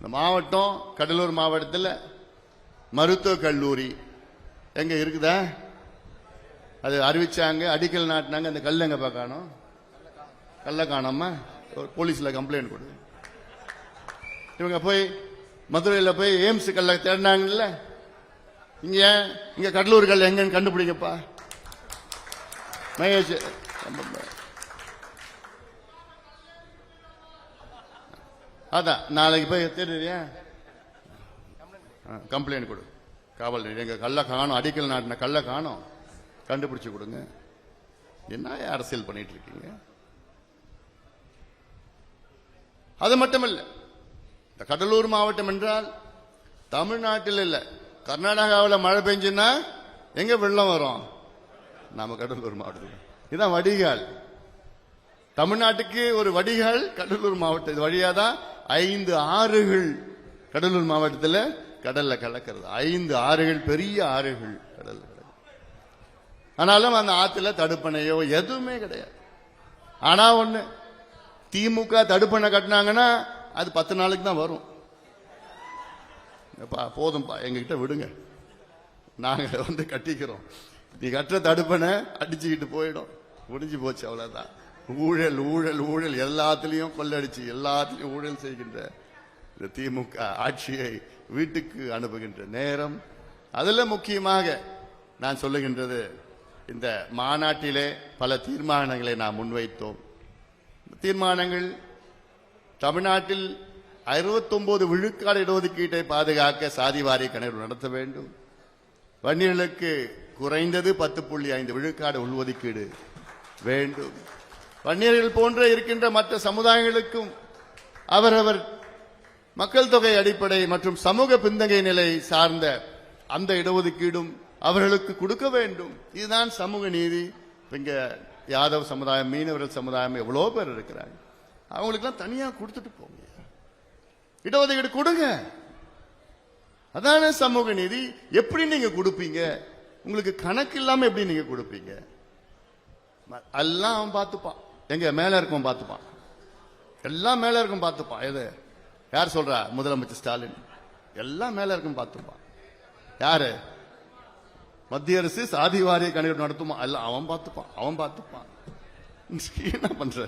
இந்த மாவட்டம் கடலூர் மாவட்டத்தில் மருத்துவக் கல்லூரி எங்க இருக்குதா? அது அறிவிச்சாங்க, அடிக்கல் நாட்டினாங்க. அந்த கல் எங்க காணோம்? கல்ல காணாம போலீஸ்ல கம்ப்ளைண்ட் கொடு. இவங்க போய் மதுரையில் போய் எய்ம்ஸ் கல்ல தேடினாங்கல்ல. இங்க கடலூர் கல் எங்கன்னு கண்டுபிடிங்கப்பா. மகேஷ் அதான் நாளைக்கு போய் தெரியுறியா? கம்ப்ளைண்ட் கொடு. காவல் எங்க கல்ல காணும், அடிக்கல் நாட்டின கல்ல காணும், கண்டுபிடிச்சு கொடுங்க. என்ன அரசியல் பண்ணிட்டு இருக்கீங்க? அது மட்டுமல்ல, இந்த கடலூர் மாவட்டம் என்றால் தமிழ்நாட்டில் இல்ல, கர்நாடகாவில் மழை பெஞ்சுன்னா எங்க வெள்ளம் வரும்? நம்ம கடலூர் மாவட்டத்தில். இதுதான் வடிகால். தமிழ்நாட்டுக்கு ஒரு வடிகால் கடலூர் மாவட்டம். இது வழியாதான் 5 ஆறுகள் கடலூர் மாவட்டத்தில் கடல்ல கலக்கிறது. 5 ஆறுகள், பெரிய ஆறுகள் கடல்ல கலக்கிறது. ஆனாலும் அந்த ஆத்துல தடுப்பணையோ எதுவுமே கிடையாது. ஆனா ஒண்ணு, திமுக தடுப்பணை கட்டினாங்கன்னா அது 10 நாளுக்கு தான் வரும். போதும்பா, எங்ககிட்ட விடுங்க, நாங்க கட்டிக்கிறோம். நீ கட்டுற தடுப்பணை அடிச்சுக்கிட்டு போயிடும். முடிஞ்சு போச்சு, அவ்வளவுதான். ஊழல் ஊழல் ஊழல், எல்லாத்திலையும் கொள்ளடிச்சு எல்லாத்திலையும் ஊழல் செய்கின்ற இந்த திமுக ஆட்சியை வீட்டுக்கு அனுப்புகின்ற நேரம். அதுல முக்கியமாக நான் சொல்லுகின்றது, இந்த மாநாட்டிலே பல தீர்மானங்களை நாம் முன்வைத்தோம். தீர்மானங்கள் தமிழ்நாட்டில் 69 விழுக்காடு இடஒதுக்கீட்டை பாதுகாக்க சாதிவாரி கணக்கு நடத்த வேண்டும். வன்னியர்களுக்கு குறைந்தது 10.5 விழுக்காடு உள்ஒதுக்கீடு வேண்டும். வன்னியர்கள் போன்ற இருக்கின்ற மற்ற சமுதாயங்களுக்கும் அவரவர் மக்கள் தொகை அடிப்படை மற்றும் சமூக பின்தங்கிய நிலை சார்ந்த அந்த இடஒதுக்கீடும் அவர்களுக்கு கொடுக்க வேண்டும். இதுதான் சமூக நீதி. இங்க யாதவ் சமுதாயம், மீனவர்கள் சமுதாயம் எவ்வளவு பேர் இருக்கிறாங்க. அவங்களுக்கு எல்லாம் தனியா கொடுத்துட்டு போங்க, இடஒதுக்கீடு கொடுங்க. அதான சமூக நீதி. எப்படி நீங்க கொடுப்பீங்க? உங்களுக்கு கணக்கு இல்லாம எப்படி நீங்க கொடுப்பீங்க? எல்லாம் அவன் பார்த்துப்பான். எங்க மேல இருக்கும் பார்த்துப்பான், எல்லாம் மேல இருக்கும் பார்த்துப்பான். எது யார் சொல்றா? முதலமைச்சர் ஸ்டாலின். எல்லாம் மேல இருக்கும் பார்த்துப்பான். யாரு? மத்திய அரசு சாதி வாரிய கணக்கு நடத்துமா? எல்லாம் அவன் பார்த்துப்பான், அவன் பார்த்துப்பான். என்ன பண்ற?